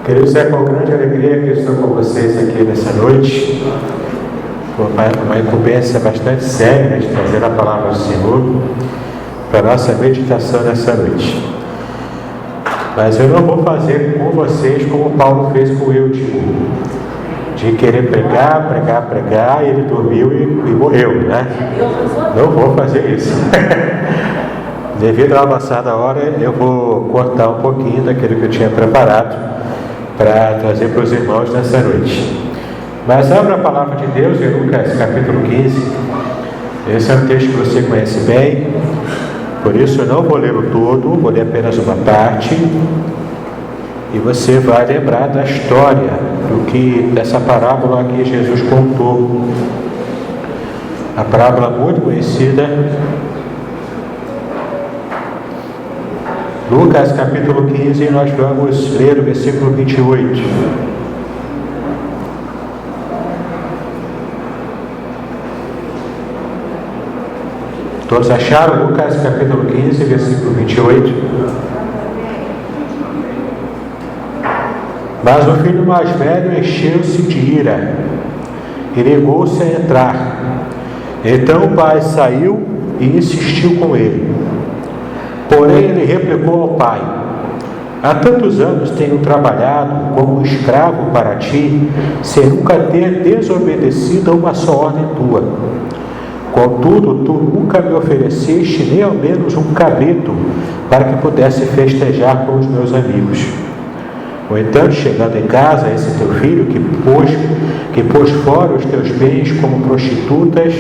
Queridos, é com grande alegria que estou com vocês aqui nessa noite. Uma incumbência bastante séria de trazer a palavra do Senhor para a nossa meditação nessa noite. Mas eu não vou fazer com vocês como Paulo fez com Eutico, de querer pregar, e ele dormiu e morreu, né? Não vou fazer isso. Devido à avançada hora, eu vou cortar um pouquinho daquilo que eu tinha preparado para trazer para os irmãos nessa noite. Mas abra a palavra de Deus em Lucas capítulo 15. Esse é um texto que você conhece bem, por isso eu não vou ler o todo, vou ler apenas uma parte, e você vai lembrar da história dessa parábola que Jesus contou. A parábola muito conhecida, Lucas capítulo 15, e nós vamos ler o versículo 28. Todos acharam? Lucas capítulo 15, versículo 28. Mas o filho mais velho encheu-se de ira e negou-se a entrar. Então o pai saiu e insistiu com ele. Porém ele replicou ao pai: há tantos anos tenho trabalhado como escravo para ti, sem nunca ter desobedecido a uma só ordem tua. Contudo, tu nunca me ofereceste nem ao menos um cabrito para que pudesse festejar com os meus amigos. No entanto, chegando em casa, esse teu filho que pôs fora os teus bens como prostitutas,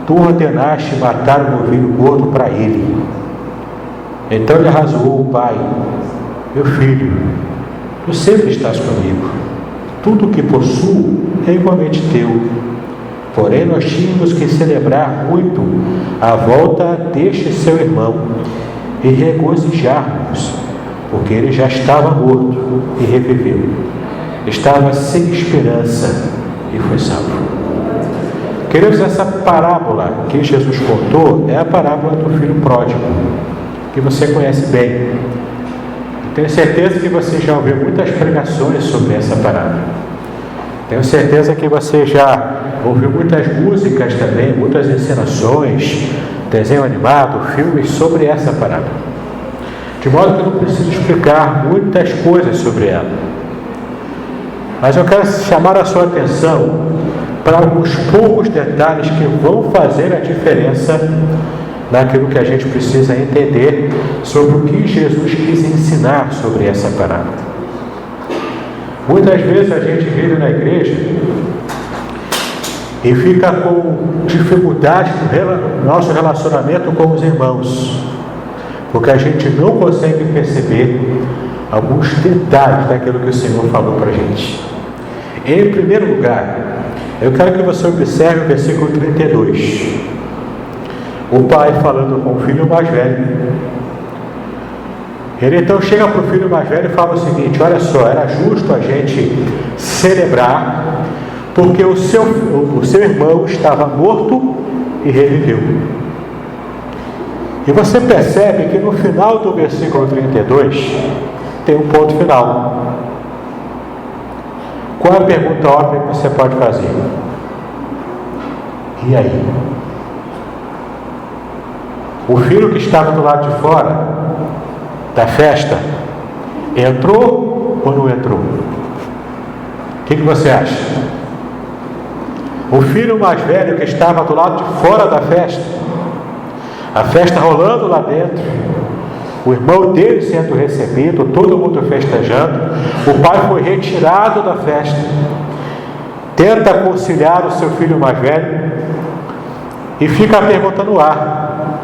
tu ordenaste matar um novilho gordo para ele. Então lhe arrazoou o pai: meu filho, tu sempre estás comigo, tudo o que possuo é igualmente teu. Porém nós tínhamos que celebrar muito a volta deste seu irmão e regozijar-nos, porque ele já estava morto e reviveu, estava sem esperança e foi salvo. Queridos, essa parábola que Jesus contou é a parábola do filho pródigo, que você conhece bem. Tenho certeza que você já ouviu muitas pregações sobre essa parábola. Tenho certeza que você já ouviu muitas músicas também, muitas encenações, desenho animado, filmes sobre essa parábola. De modo que eu não preciso explicar muitas coisas sobre ela. Mas eu quero chamar a sua atenção para alguns poucos detalhes que vão fazer a diferença naquilo que a gente precisa entender sobre o que Jesus quis ensinar sobre essa parábola. Muitas vezes a gente vive na igreja e fica com dificuldade no nosso relacionamento com os irmãos, porque a gente não consegue perceber alguns detalhes daquilo que o Senhor falou para a gente. Em primeiro lugar, eu quero que você observe o versículo 32. O pai falando com o filho mais velho. Ele então chega para o filho mais velho e fala o seguinte: olha só, era justo a gente celebrar, porque o seu irmão estava morto e reviveu. E você percebe que no final do versículo 32 tem um ponto final. Qual é a pergunta óbvia que você pode fazer? E aí? O filho que estava do lado de fora da festa entrou ou não entrou? O que você acha? O filho mais velho que estava do lado de fora da festa, a festa rolando lá dentro, o irmão dele sendo recebido, todo mundo festejando, o pai foi retirado da festa, tenta conciliar o seu filho mais velho e fica a pergunta no ar: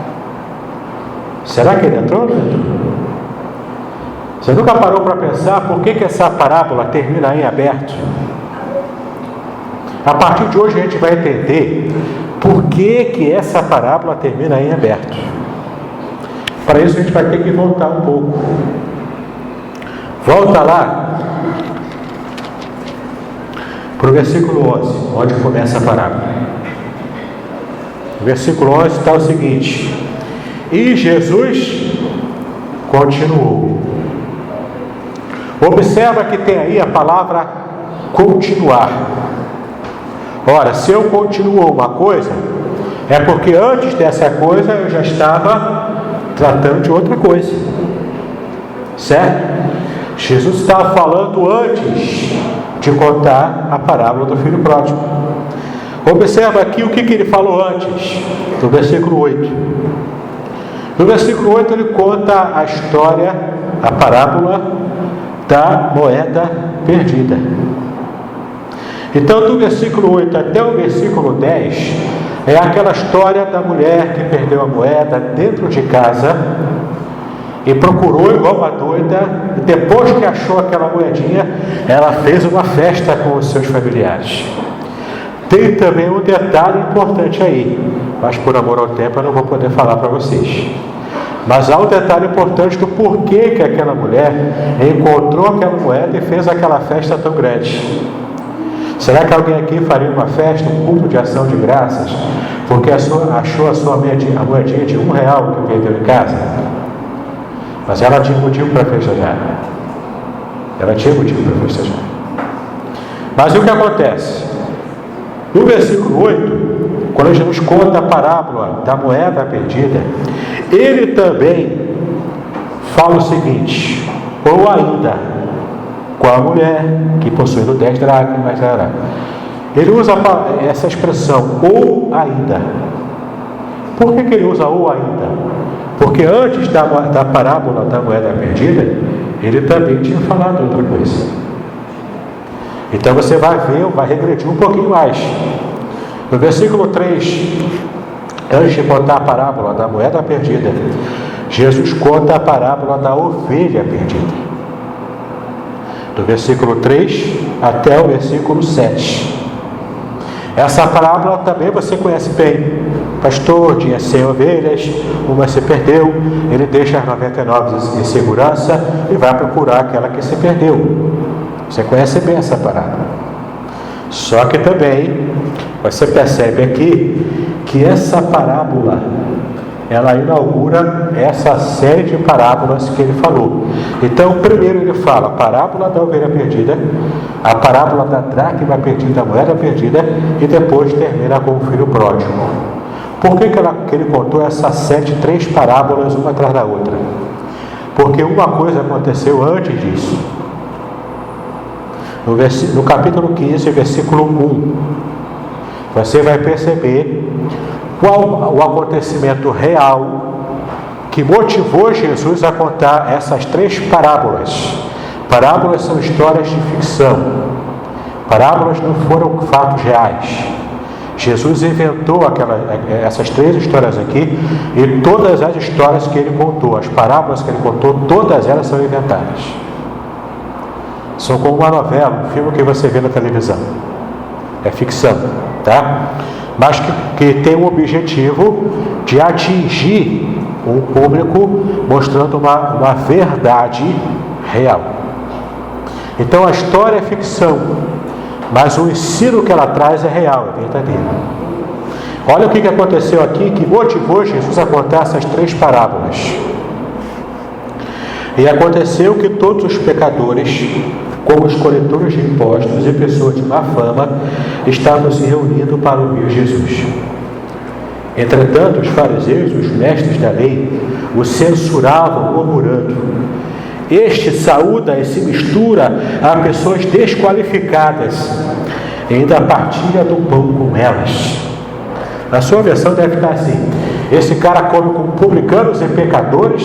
será que ele entrou ou não entrou? Você nunca parou para pensar por que essa parábola termina em aberto? A partir de hoje a gente vai entender por que essa parábola termina em aberto. Para isso a gente vai ter que voltar um pouco. Volta lá para o versículo 11, onde começa a parábola. O versículo 11 está o seguinte: e Jesus continuou: Observa que tem aí a palavra continuar. Ora, se eu continuo uma coisa, é porque antes dessa coisa eu já estava tratando de outra coisa. Certo? Jesus estava falando antes de contar a parábola do filho pródigo. Observa aqui o que ele falou antes, no versículo 8. No versículo 8 ele conta a história, a parábola da moeda perdida. Então, do versículo 8 até o versículo 10, é aquela história da mulher que perdeu a moeda dentro de casa e procurou igual uma doida, e depois que achou aquela moedinha, ela fez uma festa com os seus familiares. Tem também um detalhe importante aí, mas por amor ao tempo eu não vou poder falar para vocês. Mas há um detalhe importante do porquê que aquela mulher encontrou aquela moeda e fez aquela festa tão grande. Será que alguém aqui faria uma festa, um culto de ação de graças, porque achou a moedinha de R$1 que perdeu em casa? Mas ela tinha motivo para festejar. Ela tinha motivo para festejar. Mas o que acontece? No versículo 8, quando Jesus conta a parábola da moeda perdida, ele também fala o seguinte: ou ainda, com a mulher que possuindo 10 dracmas, ele usa essa expressão, ou ainda. Por que ele usa ou ainda? Porque antes da parábola da moeda perdida, ele também tinha falado outra coisa. Então você vai ver, vai regredir um pouquinho mais. No versículo 3, antes de contar a parábola da moeda perdida, Jesus conta a parábola da ovelha perdida. Do versículo 3 até o versículo 7. Essa parábola também você conhece bem. Pastor tinha 100 ovelhas, uma se perdeu, ele deixa as 99 em segurança e vai procurar aquela que se perdeu. Você conhece bem essa parábola. Só que também você percebe aqui que essa parábola, ela inaugura essa série de parábolas que ele falou. Então, primeiro ele fala a parábola da ovelha perdida, a parábola da dracma perdida, da moeda perdida, e depois termina com o filho pródigo. Por que ele contou essa série de 3 parábolas, uma atrás da outra? Porque uma coisa aconteceu antes disso. No capítulo 15, versículo 1, você vai perceber qual o acontecimento real que motivou Jesus a contar essas 3 parábolas. Parábolas são histórias de ficção. Parábolas não foram fatos reais. Jesus inventou essas 3 histórias aqui, e todas as histórias que ele contou, as parábolas que ele contou, todas elas são inventadas. São como uma novela, um filme que você vê na televisão. É ficção, tá? Mas que tem o objetivo de atingir um público mostrando uma verdade real. Então a história é ficção, mas o ensino que ela traz é real, é verdadeiro. Olha o que aconteceu aqui que motivou Jesus a contar essas 3 parábolas. E aconteceu que todos os pecadores, como os coletores de impostos e pessoas de má fama, estavam se reunindo para ouvir Jesus. Entretanto, os fariseus, os mestres da lei, o censuravam, murmurando: este saúda e se mistura a pessoas desqualificadas, e ainda partilha do pão com elas. Na sua versão deve estar assim: esse cara come com publicanos e pecadores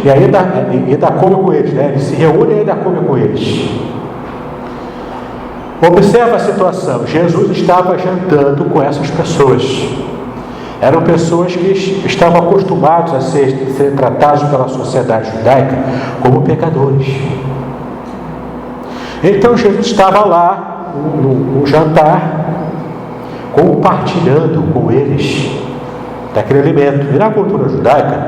e ainda come com eles, né? Ele se reúne e ainda come com eles. Observa a situação. Jesus estava jantando com essas pessoas. Eram pessoas que estavam acostumados a ser tratados pela sociedade judaica como pecadores. Então Jesus estava lá no jantar, compartilhando com eles daquele alimento. E na cultura judaica,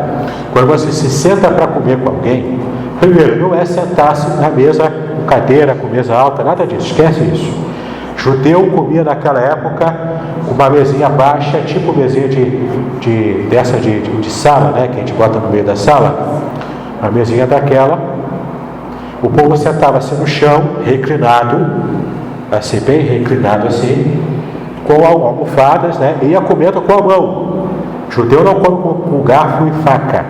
quando você se senta para comer com alguém, primeiro, não é sentar-se na mesa com cadeira, com mesa alta, nada disso, esquece isso. Judeu comia naquela época com uma mesinha baixa, tipo mesinha de sala, né, que a gente bota no meio da sala, uma mesinha daquela, O povo sentava-se no chão, reclinado, assim, bem reclinado assim, com almofadas, né? E ia comendo com a mão. O judeu não come com garfo e faca,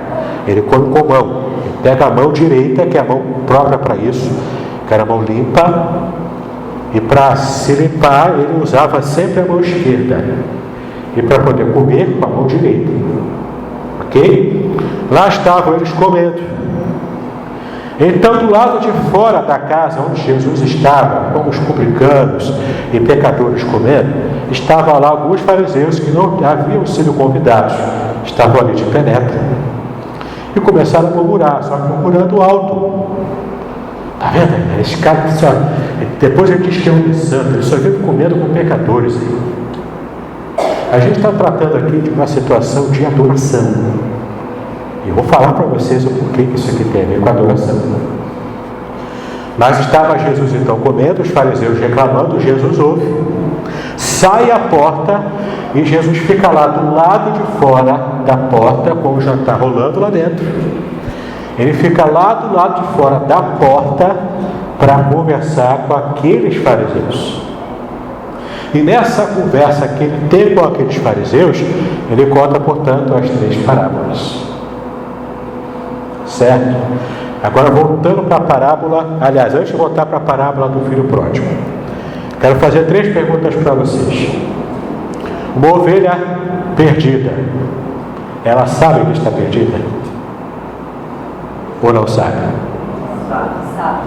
ele come com mão. Ele pega a mão direita, que é a mão própria para isso, que era a mão limpa, e para se limpar ele usava sempre a mão esquerda, e para poder comer com a mão direita. Ok? Lá estavam eles comendo. Então, do lado de fora da casa onde Jesus estava, com os publicanos e pecadores comendo, estavam lá alguns fariseus que não haviam sido convidados, estavam ali de penetra, e começaram a murmurar, só que murmurando alto. Está vendo? Esse cara só, depois ele diz que é um santo, ele só vive comendo com pecadores. A gente está tratando aqui de uma situação de adoração. Eu vou falar para vocês o porquê que isso aqui tem a ver com a adoração. Mas estava Jesus então comendo, os fariseus reclamando, Jesus ouve, sai à porta e Jesus fica lá do lado de fora da porta, com o jantar rolando lá dentro. Ele fica lá do lado de fora da porta para conversar com aqueles fariseus. E nessa conversa que ele tem com aqueles fariseus, ele conta, portanto, as 3 parábolas. Certo? Agora, voltando para a parábola, aliás, antes de voltar para a parábola do filho pródigo, quero fazer 3 perguntas para vocês. Uma ovelha perdida, ela sabe que está perdida? Ou não sabe? Sabe.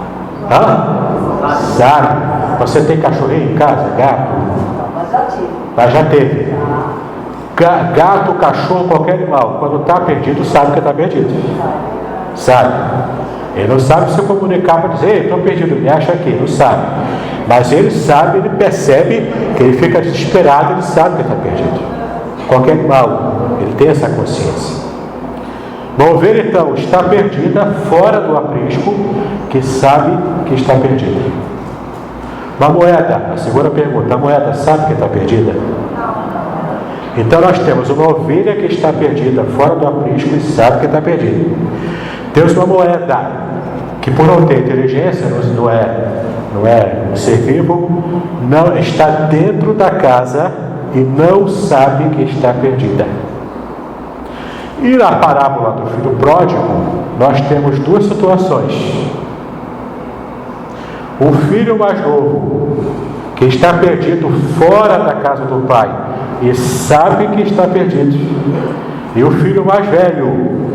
Hã? Sabe. Você tem cachorrinho em casa? Gato? Mas já tive. Mas já teve. Gato, cachorro, qualquer animal, quando está perdido, sabe que está perdido. Sabe? Ele não sabe se comunicar para dizer, ei, estou perdido, me acha aqui, não sabe. Mas ele sabe, ele percebe que ele fica desesperado, ele sabe que está perdido. Qualquer animal, ele tem essa consciência. Uma ovelha, então, está perdida fora do aprisco, que sabe que está perdida. Uma moeda, a segunda pergunta, a moeda sabe que está perdida? Então nós temos uma ovelha que está perdida fora do aprisco e sabe que está perdida. Temos uma moeda que, por não ter inteligência, não é um ser vivo, não está dentro da casa e não sabe que está perdida. E na parábola do filho pródigo, nós temos 2 situações. O filho mais novo, que está perdido fora da casa do pai e sabe que está perdido. E o filho mais velho,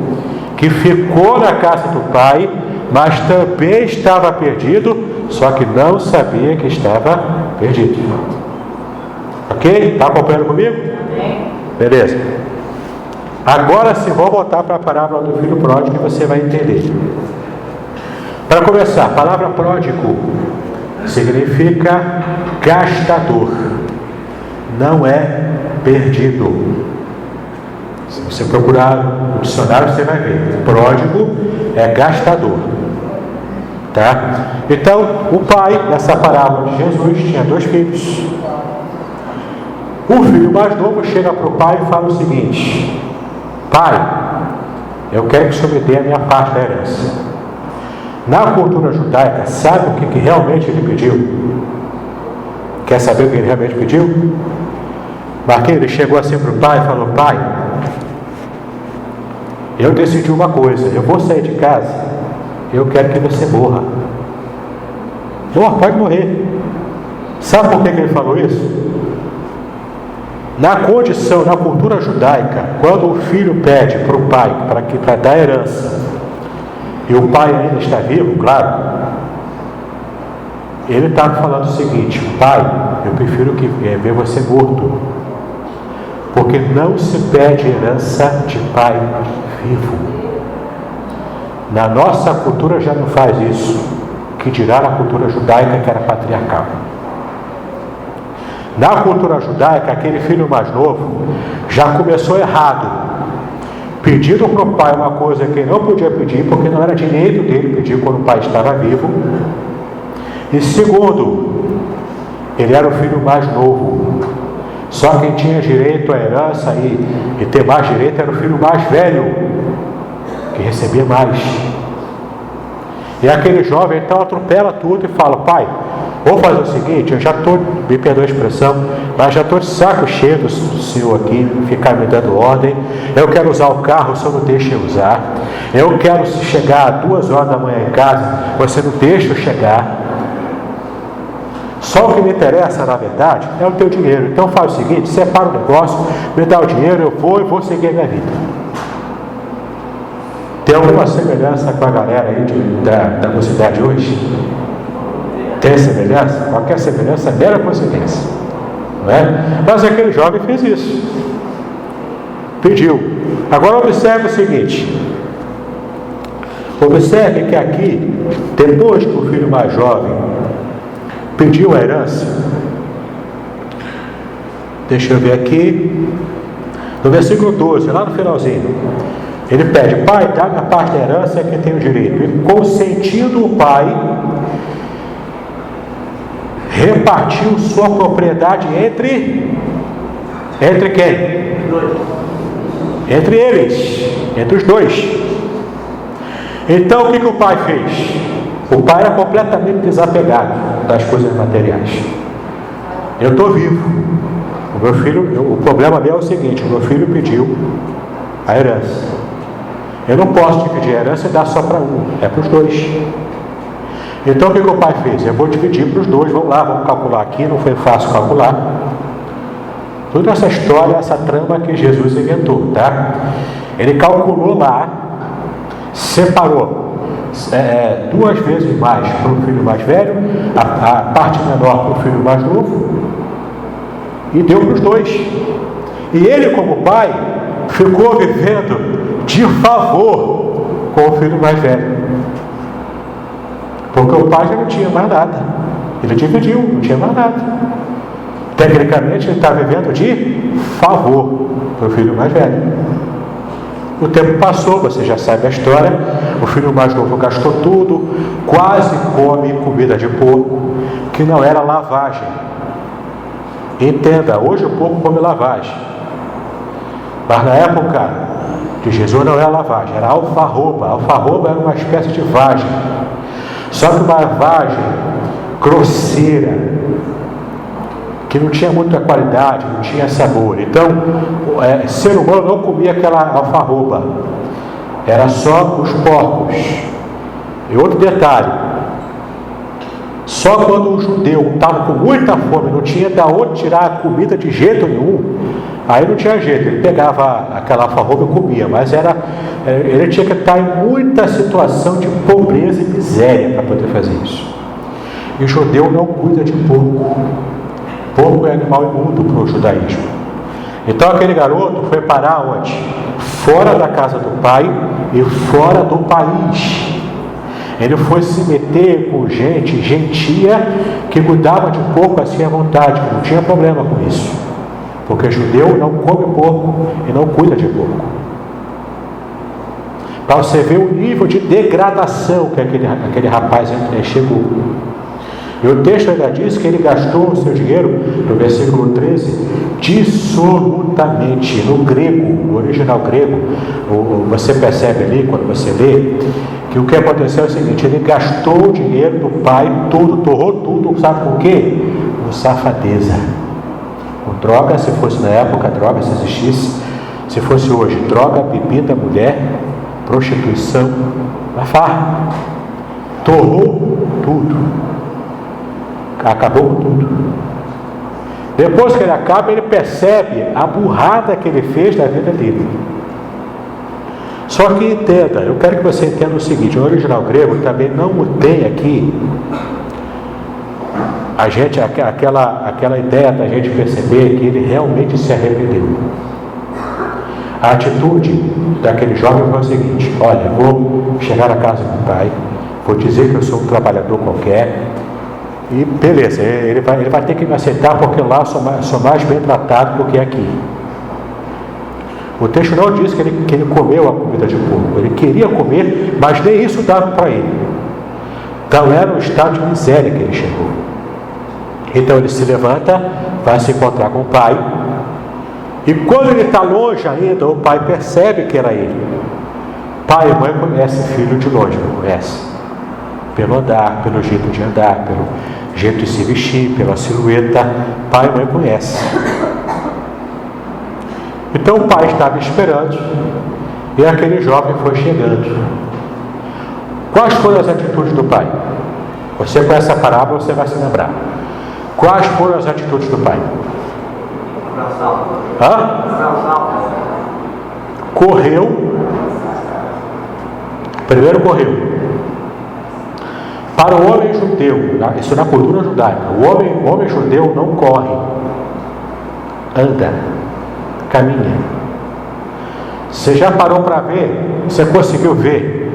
que ficou na casa do pai, mas também estava perdido, só que não sabia que estava perdido. Ok? Está acompanhando comigo? Beleza. Agora sim, vou voltar para a parábola do filho pródigo e você vai entender. Para começar, a palavra pródigo significa gastador, não é perdido. Se você procurar no dicionário, você vai ver. Pródigo é gastador. Tá? Então, o pai, nessa parábola de Jesus, tinha 2 filhos. O filho mais novo chega para o pai e fala o seguinte: pai, eu quero que o senhor me dê a minha parte da herança. Na cultura judaica, sabe o que realmente ele pediu? Quer saber o que ele realmente pediu? Marquinhos, ele chegou assim para o pai e falou: pai, eu decidi uma coisa, eu vou sair de casa, eu quero que você morra. Pode morrer. Sabe por que ele falou isso? Na condição, na cultura judaica, quando o filho pede para o pai para dar herança, e o pai ainda está vivo, claro, ele está falando o seguinte: pai, eu prefiro ver você morto, porque não se pede herança de pai vivo. Na nossa cultura já não faz isso, que dirá na cultura judaica, que era patriarcal. Na cultura judaica, aquele filho mais novo já começou errado, pedindo para o pai uma coisa que ele não podia pedir, porque não era direito dele pedir quando o pai estava vivo. E segundo, ele era o filho mais novo, só quem tinha direito à herança e ter mais direito era o filho mais velho, que recebia mais. E aquele jovem então atropela tudo e fala: pai, vou fazer o seguinte, eu já estou, me perdoa a expressão, mas já estou de saco cheio do senhor aqui, ficar me dando ordem. Eu quero usar o carro, o senhor não deixa eu usar. Eu quero chegar às 2 horas da manhã em casa, você não deixa eu chegar. Só o que me interessa, na verdade, é o teu dinheiro. Então faz o seguinte, separa o negócio, me dá o dinheiro, eu vou seguir a minha vida. Tem alguma semelhança com a galera aí da mocidade hoje? Tem semelhança? Qualquer semelhança é mera coincidência, não é? Mas aquele jovem fez isso. Pediu. Agora observe o seguinte. Observe que aqui, depois que o filho mais jovem pediu a herança, deixa eu ver aqui, no versículo 12, lá no finalzinho, ele pede: pai, dá minha parte da herança, é quem tem o direito. E consentindo o pai, repartiu sua propriedade entre quem? Entre eles, entre os dois. Então o que o pai fez? O pai era completamente desapegado das coisas materiais. Eu estou vivo. O meu filho, o problema meu é o seguinte: o meu filho pediu a herança. Eu não posso dividir a herança e dar só para um, é para os dois. Então o que o pai fez? Eu vou dividir para os dois, vamos lá, vamos calcular aqui, não foi fácil calcular. Toda essa história, essa trama que Jesus inventou, tá? Ele calculou lá, separou 2 vezes mais para o filho mais velho, a parte menor para o filho mais novo, e deu para os dois. E ele, como pai, ficou vivendo de favor com o filho mais velho, porque o pai já não tinha mais nada. Ele dividiu, não tinha mais nada. Tecnicamente ele está vivendo de favor para o filho mais velho. O tempo passou, você já sabe a história. O filho mais novo gastou tudo, quase come comida de porco, que não era lavagem. Entenda, hoje o porco come lavagem, mas na época de Jesus não era lavagem, era alfarroba. Alfarroba era uma espécie de vagem, só que uma vagem grosseira, que não tinha muita qualidade, não tinha sabor. Então, ser humano não comia aquela alfarroba, era só os porcos. E outro detalhe: só quando o judeu estava com muita fome, não tinha de onde tirar a comida de jeito nenhum, aí não tinha jeito, ele pegava aquela alfarroba e comia, mas ele tinha que estar em muita situação de pobreza e miséria para poder fazer isso. E o judeu não cuida de porco. Porco é animal imundo para o judaísmo. Então aquele garoto foi parar onde? Fora da casa do pai e fora do país. Ele foi se meter com gente gentia que cuidava de porco assim à vontade, que não tinha problema com isso, porque judeu não come porco e não cuida de porco. Para você ver o nível de degradação que aquele rapaz chegou. E o texto ainda diz que ele gastou o seu dinheiro, no versículo 13, dissolutamente. No grego, no original grego, você percebe ali, quando você lê, que o que aconteceu é o seguinte: ele gastou o dinheiro do pai todo, torrou tudo, sabe por quê? Com safadeza, com droga. Se fosse na época, droga, se existisse. Se fosse hoje, droga, bebida, mulher, prostituição, uma farra. Torrou tudo. Acabou com tudo. Depois que ele acaba, ele percebe a burrada que ele fez da vida dele. Só que entenda, eu quero que você entenda o seguinte: no original grego também não tem aqui aquela ideia da gente perceber que ele realmente se arrependeu. A atitude daquele jovem foi o seguinte: olha, vou chegar na casa do pai, vou dizer que eu sou um trabalhador qualquer, e beleza, ele vai ter que me aceitar, porque lá sou mais bem tratado do que aqui. O texto não diz que ele comeu a comida de porco. Ele queria comer, mas nem isso dava para ele. Então era um estado de miséria que ele chegou. Então ele se levanta, vai se encontrar com o pai, e quando ele está longe ainda, o pai percebe que era ele. Pai e mãe conhecem filho de longe, não conhece? pelo andar, pelo jeito de andar, pelo jeito de se vestir, pela silhueta. Pai e mãe conhecem. Então o pai estava esperando e aquele jovem foi chegando. Quais foram as atitudes do pai? Você conhece a parábola, você vai se lembrar. Quais foram as atitudes do pai? Correu. Primeiro correu. Para o homem judeu, isso na cultura judaica, o homem judeu não corre, anda, caminha. Você já parou para ver? Você conseguiu ver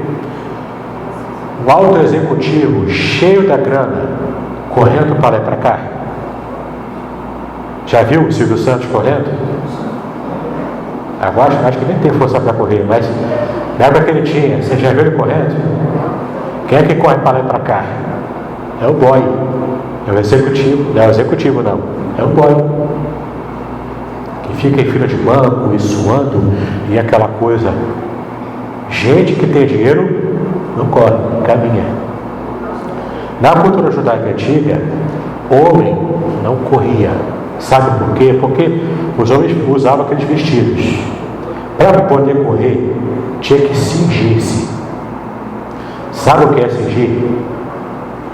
um alto executivo cheio da grana correndo para lá e para cá? Já viu o Silvio Santos correndo? Agora acho que nem tem força para correr, mas na época que ele tinha, você já viu ele correndo? Quem é que corre para lá e para cá? É o boy, é o executivo. Não é o executivo, não, é o boy, que fica em fila de banco e suando e aquela coisa. Gente que tem dinheiro não corre, caminha. Na cultura judaica antiga, homem não corria. Sabe por quê? Porque os homens usavam aqueles vestidos. Para poder correr, tinha que cingir-se. Sabe o que é cingir?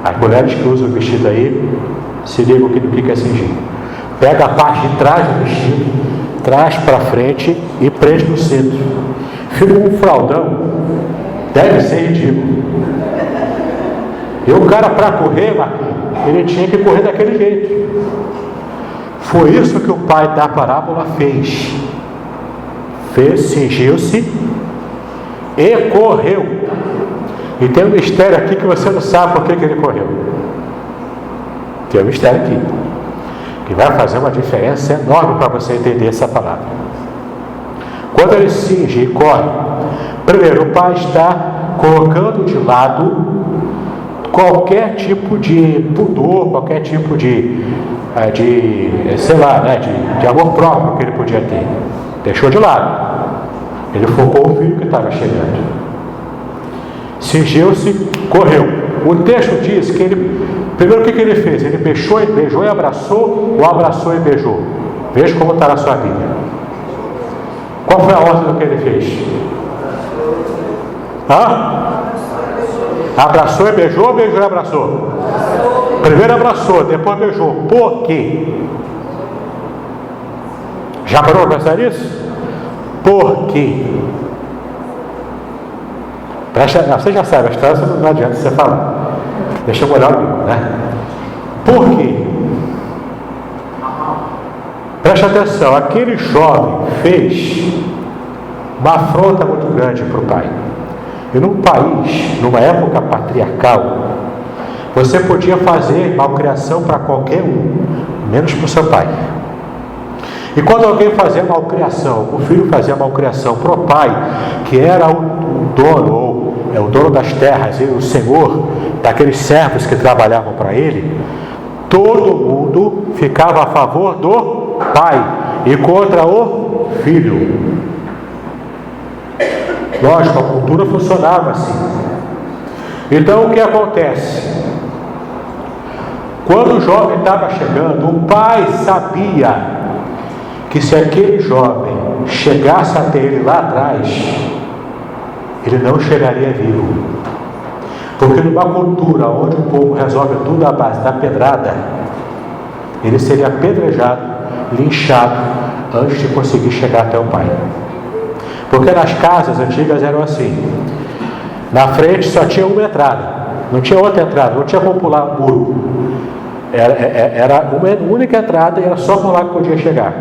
As mulheres que usam o vestido aí, se ligam que é cingir. Pega a parte de trás do vestido, traz para frente e prende no centro. Fica um fraldão, deve ser ridículo. E o cara, para correr, Marquinhos, ele tinha que correr daquele jeito. Foi isso que o pai da parábola fez. Cingiu-se e correu. E tem um mistério aqui que você não sabe por que ele correu. Tem um mistério aqui que vai fazer uma diferença enorme para você entender essa palavra. Quando ele cinge e corre, primeiro, o pai está colocando de lado qualquer tipo de pudor, qualquer tipo de amor próprio que ele podia ter. Deixou de lado. Ele focou o filho que estava chegando. Cingiu-se, correu. O texto diz que ele, primeiro o que ele fez? Ele beijou e abraçou, ou abraçou e beijou? Veja como está na sua Bíblia. Qual foi a ordem do que ele fez? Abraçou e beijou, beijou e abraçou? Primeiro abraçou, depois beijou. Por quê? Já parou para pensar nisso? Por quê? Você já sabe a história, não adianta você falar. Deixa eu olhar o livro, né? Por quê? Preste atenção, aquele jovem fez uma afronta muito grande para o pai. E num país, numa época patriarcal, você podia fazer malcriação para qualquer um, menos para o seu pai. E quando alguém fazia malcriação, o filho fazia malcriação para o pai, que era o dono, ou o dono das terras, e o senhor daqueles servos que trabalhavam para ele, todo mundo ficava a favor do pai e contra o filho. Lógico, a cultura funcionava assim. Então o que acontece? Quando o jovem estava chegando, o pai sabia que se aquele jovem chegasse até ele lá atrás, ele não chegaria vivo. Porque numa cultura onde o povo resolve tudo à base da pedrada, ele seria apedrejado, linchado, antes de conseguir chegar até o pai. Porque nas casas antigas eram assim. Na frente só tinha uma entrada, não tinha outra entrada, não tinha como pular o muro. Era uma única entrada e era só por lá que podia chegar.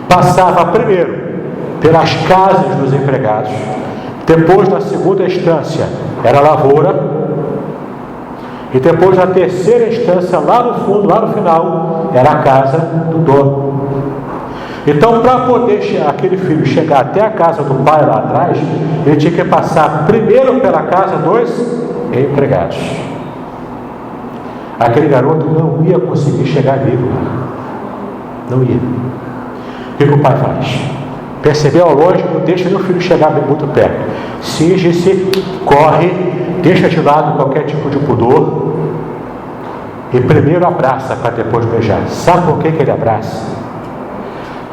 Passava primeiro pelas casas dos empregados, depois, na segunda instância, era a lavoura, e depois, na terceira instância, lá no fundo, lá no final, era a casa do dono. Então, para poder aquele filho chegar até a casa do pai lá atrás, ele tinha que passar primeiro pela casa dos empregados. Aquele garoto não ia conseguir chegar vivo lá. Não ia. O que o pai faz? Percebeu ao longe, não deixa o filho chegar muito perto. Cinge-se, corre, deixa de lado qualquer tipo de pudor e primeiro abraça para depois beijar. Sabe por que ele abraça?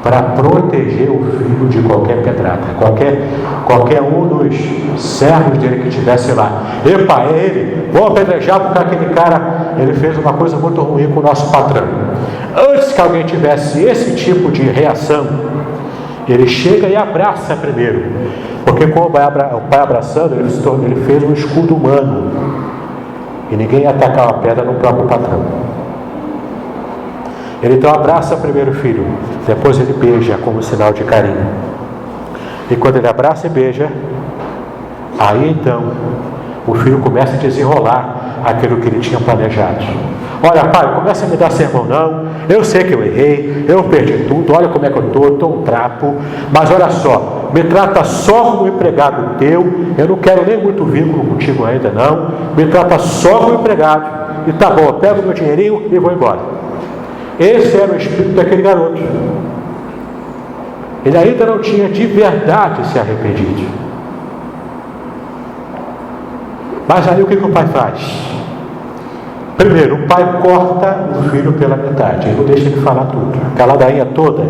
Para proteger o filho de qualquer pedrada, qualquer um dos servos dele que estivesse lá. Epa, é ele, vou apedrejar porque aquele cara, ele fez uma coisa muito ruim com o nosso patrão. Antes que alguém tivesse esse tipo de reação, ele chega e abraça primeiro, porque como o pai abraçando, ele fez um escudo humano, e ninguém ia atacar uma pedra no próprio patrão. Ele então abraça primeiro o filho, depois ele beija como sinal de carinho. E quando ele abraça e beija, aí então o filho começa a desenrolar aquilo que ele tinha planejado. Olha, pai, começa a me dar sermão não, eu sei que eu errei, eu perdi tudo, olha como é que eu estou um trapo, mas olha só, me trata só como empregado teu, eu não quero nem muito vínculo contigo ainda não, me trata só como empregado, e tá bom, eu pego meu dinheirinho e vou embora. Esse era o espírito daquele garoto. Ele ainda não tinha de verdade se arrependido. Mas aí o que o pai faz? Primeiro, o pai corta o filho pela metade. Ele não deixa ele falar tudo. Aquela ladainha toda,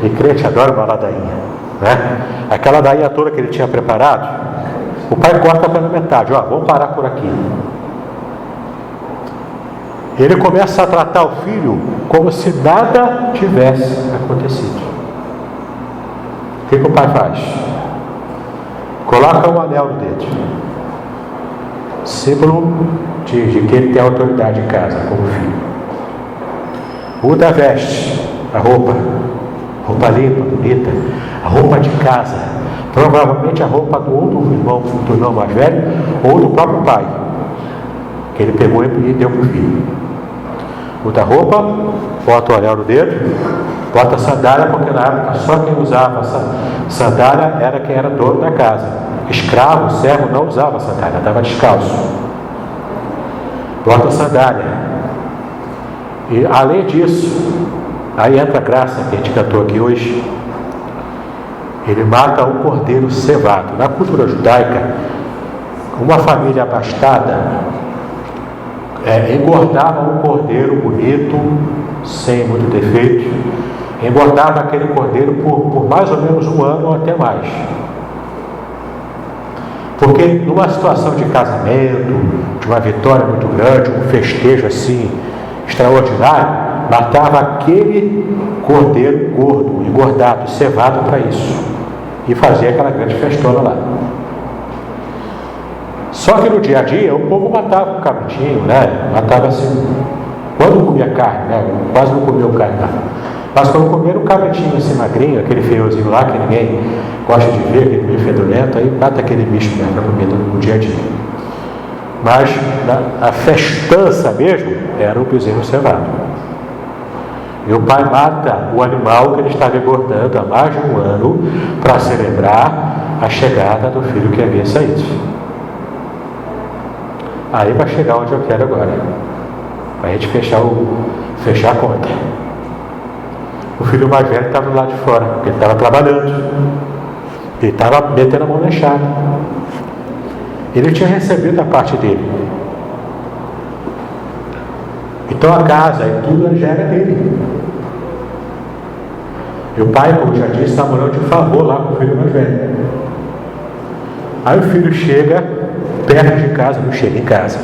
e crente adora uma ladainha, né? Aquela ladainha toda que ele tinha preparado, o pai corta pela metade. Ó, vamos parar por aqui. Ele começa a tratar o filho como se nada tivesse acontecido. O que o pai faz? Coloca um anel no dedo, símbolo de que ele tem autoridade em casa como filho. Muda a veste, a roupa limpa, bonita, a roupa de casa, provavelmente a roupa do irmão mais velho ou do próprio pai, que ele pegou e deu para o filho. Muda a roupa, bota o anel no dedo, bota a sandália, porque na época só quem usava sandália era quem era dono da casa. Escravo, servo não usava sandália, estava descalço. Bota a sandália. E além disso, aí entra a graça que a gente cantou aqui hoje. Ele mata um cordeiro cevado. Na cultura judaica, uma família abastada engordava um cordeiro bonito, sem muito defeito, engordava aquele cordeiro por mais ou menos um ano ou até mais. Porque numa situação de casamento, de uma vitória muito grande, um festejo assim extraordinário, matava aquele cordeiro gordo, engordado, cevado para isso, e fazia aquela grande festona lá. Só que no dia a dia o povo matava um cabritinho, né? Matava assim, quando comia carne, né? Quase não comia carne, não. Mas quando comia um cabritinho assim magrinho, aquele feiozinho lá que ninguém gosta de ver, aquele meio fedorento, aí mata aquele bicho mesmo para comer no dia a dia. Mas a festança mesmo era o bezerro cevado. E o pai mata o animal que ele estava engordando há mais de um ano para celebrar a chegada do filho que havia saído. Aí vai chegar onde eu quero agora, para a gente fechar a conta. O filho mais velho estava do lado de fora, porque ele estava trabalhando, ele estava metendo a mão na enxada. Ele tinha recebido a parte dele. Então a casa e tudo já era dele. E o pai, como já disse, está morando de favor lá com o filho mais velho. Aí o filho chega perto de casa, não chega em casa,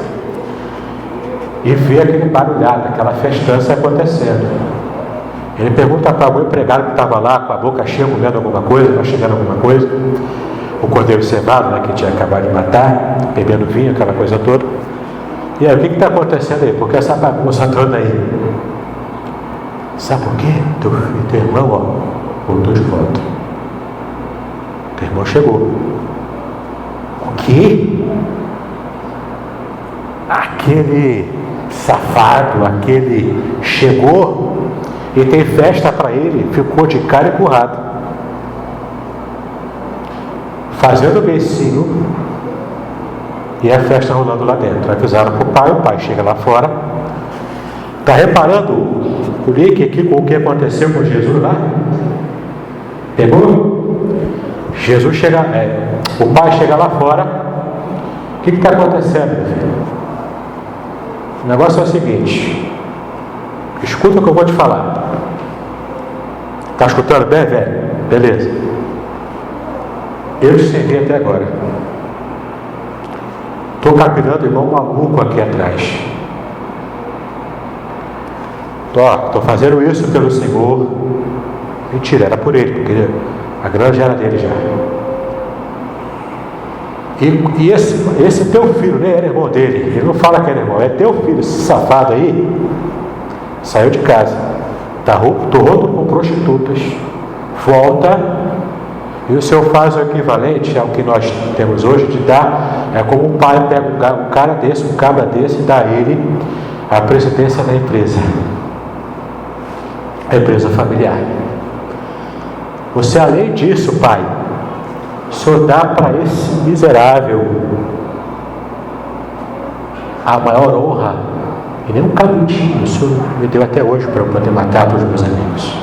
e vê aquele barulhado, aquela festança acontecendo. Ele pergunta para o empregado que estava lá com a boca cheia, comendo alguma coisa, mastigando alguma coisa, o cordeiro cevado, né, que tinha acabado de matar, bebendo vinho, aquela coisa toda. E aí, o que está acontecendo aí? Por que essa bagunça toda aí? Sabe por quê? Teu irmão, ó, voltou de volta. Teu irmão chegou. O quê? Aquele safado, aquele chegou e tem festa para ele, ficou de cara empurrado, fazendo beicinho, e a festa rolando lá dentro. Avisaram para o pai chega lá fora. Está reparando o link aqui com o que aconteceu com Jesus lá? Pegou? Jesus chega, o pai chega lá fora. O que está acontecendo, meu filho? O negócio é o seguinte. Escuta o que eu vou te falar. Está escutando bem, velho? Beleza. Eu te servi até agora. Estou capinando igual um maluco aqui atrás. Estou fazendo isso pelo Senhor. Mentira, era por ele, porque a grana já era dele já. E esse teu filho, nem era irmão dele, ele não fala que era irmão, é teu filho, esse safado aí, saiu de casa, tá rodo com prostitutas, volta, e o Senhor faz o equivalente ao que nós temos hoje de dar, é como um pai pega um cara desse, um cabra desse, e dá a ele a presidência da empresa, a empresa familiar. Você, além disso, pai, só dá para esse miserável a maior honra, e nem um cabritinho o Senhor me deu até hoje para eu poder matar para os meus amigos.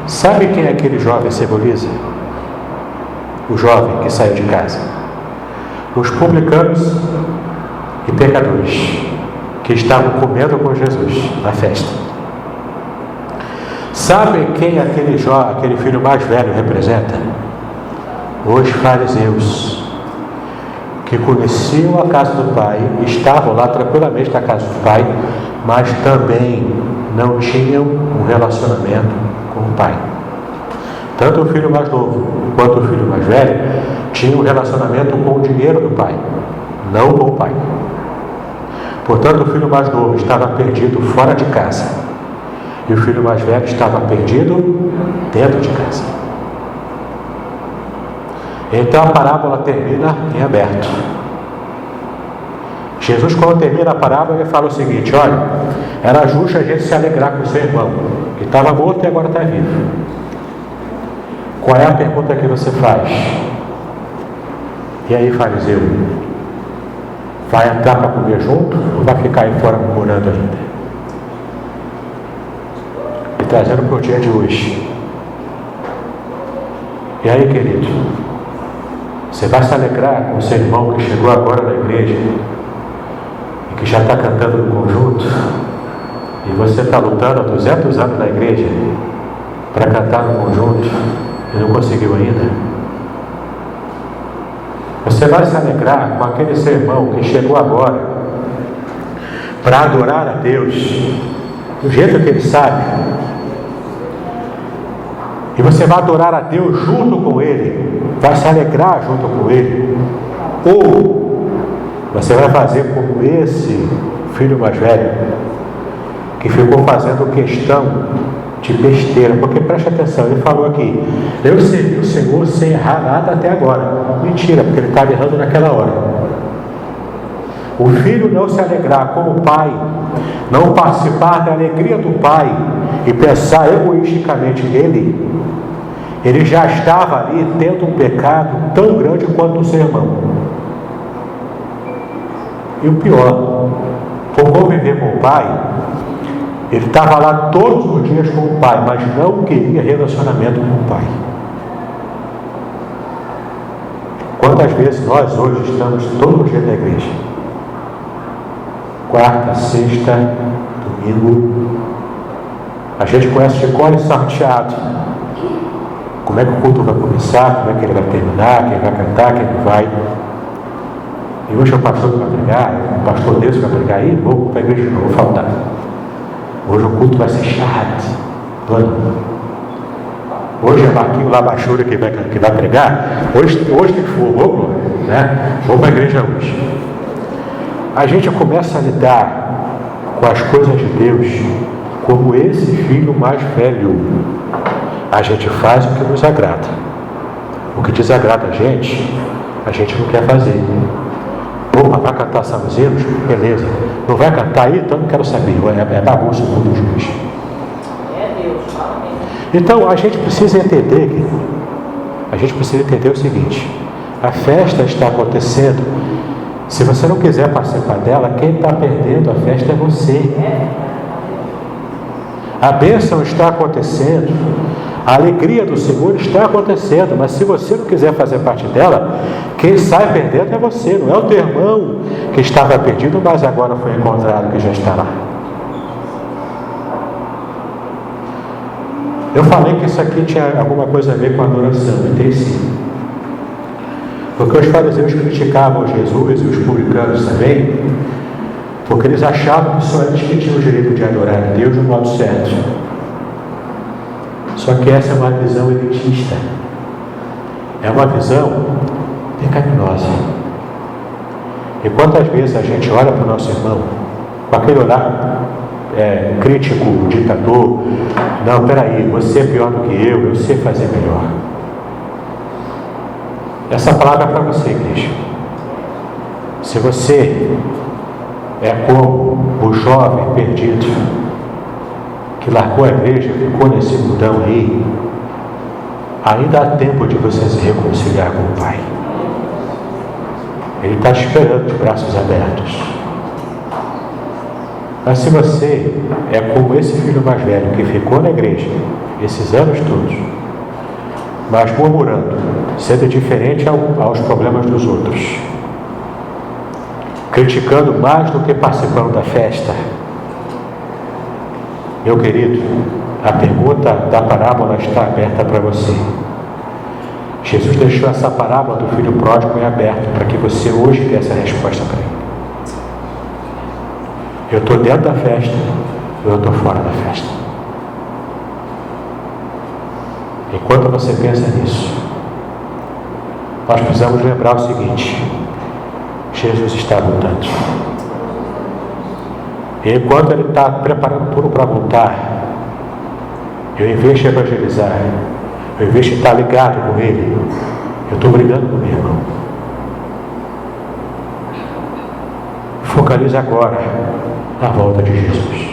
Sabe quem aquele jovem simboliza? O jovem que saiu de casa. Os publicanos e pecadores que estavam comendo com Jesus na festa. Sabe quem aquele filho mais velho representa? Os fariseus, que conheciam a casa do pai, estavam lá tranquilamente na casa do pai, mas também não tinham um relacionamento com o pai. Tanto o filho mais novo quanto o filho mais velho tinham um relacionamento com o dinheiro do pai, não com o pai. Portanto, o filho mais novo estava perdido fora de casa. E o filho mais velho estava perdido dentro de casa. Então a parábola termina em aberto. Jesus, quando termina a parábola, ele fala o seguinte: olha, era justo a gente se alegrar com o seu irmão, que estava morto e agora está vivo. Qual é a pergunta que você faz? E aí, fariseu? Vai entrar para comer junto ou vai ficar aí fora murmurando ainda? Trazendo para o dia de hoje. E aí, querido, você vai se alegrar com o seu irmão que chegou agora na igreja e que já está cantando no conjunto, e você está lutando há 200 anos na igreja para cantar no conjunto e não conseguiu ainda? Você vai se alegrar com aquele seu irmão que chegou agora para adorar a Deus do jeito que ele sabe? E você vai adorar a Deus junto com ele, vai se alegrar junto com ele, ou você vai fazer como esse filho mais velho, que ficou fazendo questão de besteira, porque preste atenção, ele falou aqui: eu servi o Senhor sem errar nada até agora. Mentira, porque ele estava errando naquela hora. O filho não se alegrar com o pai, não participar da alegria do pai e pensar egoisticamente nele, ele já estava ali tendo um pecado tão grande quanto o seu irmão. E o pior, por conviver com o pai, ele estava lá todos os dias com o pai, mas não queria relacionamento com o pai. Quantas vezes nós hoje estamos todo dia na igreja? Quarta, sexta, domingo. A gente conhece de cor e salteado. Como é que o culto vai começar, como é que ele vai terminar, quem vai cantar, quem não vai. E hoje é o pastor que vai pregar, o pastor Deus que vai pregar aí, vou para a igreja, não vou faltar. Hoje o culto vai ser chato. Hoje é Marquinho Labachura que vai pregar. Hoje tem fogo, né? Vou para a igreja hoje. A gente começa a lidar com as coisas de Deus como esse filho mais velho. A gente faz o que nos agrada. O que desagrada a gente não quer fazer. Opa, vai cantar salmos? Beleza. Não vai cantar aí? Então não quero saber. É bagunça o mundo de hoje. Então a gente precisa entender, o seguinte: a festa está acontecendo. Se você não quiser participar dela, quem está perdendo a festa é você. A bênção está acontecendo. A alegria do Senhor está acontecendo, mas se você não quiser fazer parte dela, quem sai perdendo é você, não é o teu irmão que estava perdido, mas agora foi encontrado, que já está lá. Eu falei que isso aqui tinha alguma coisa a ver com a adoração, e tem sim. Porque os fariseus criticavam Jesus e os publicanos também, porque eles achavam que só eles que tinham o direito de adorar a Deus do modo certo. Só que essa é uma visão elitista, é uma visão pecaminosa. E quantas vezes a gente olha para o nosso irmão com aquele olhar crítico, ditador: não, peraí, você é pior do que eu sei fazer melhor. Essa palavra é para você, igreja. Se você é como o jovem perdido que largou a igreja, ficou nesse mundão aí, ainda há tempo de você se reconciliar com o Pai. Ele está te esperando de braços abertos. Mas se você é como esse filho mais velho que ficou na igreja esses anos todos, mas murmurando, sendo diferente aos problemas dos outros, criticando mais do que participando da festa, meu querido, a pergunta da parábola está aberta para você. Jesus deixou essa parábola do filho pródigo em aberto para que você hoje dê essa resposta para ele. Eu estou dentro da festa ou eu estou fora da festa? Enquanto você pensa nisso, nós precisamos lembrar o seguinte: Jesus está voltando. E enquanto ele está preparando tudo para voltar, eu, em vez de evangelizar, eu, em vez de estar ligado com ele, eu estou brigando com o meu irmão. Focalize agora na volta de Jesus.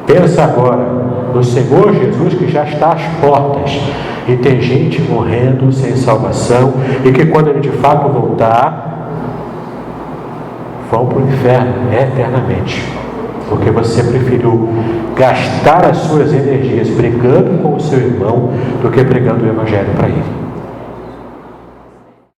Pensa agora no Senhor Jesus, que já está às portas e tem gente morrendo sem salvação, e que quando ele de fato voltar, vão para o inferno eternamente, porque você preferiu gastar as suas energias brigando com o seu irmão do que pregando o evangelho para ele.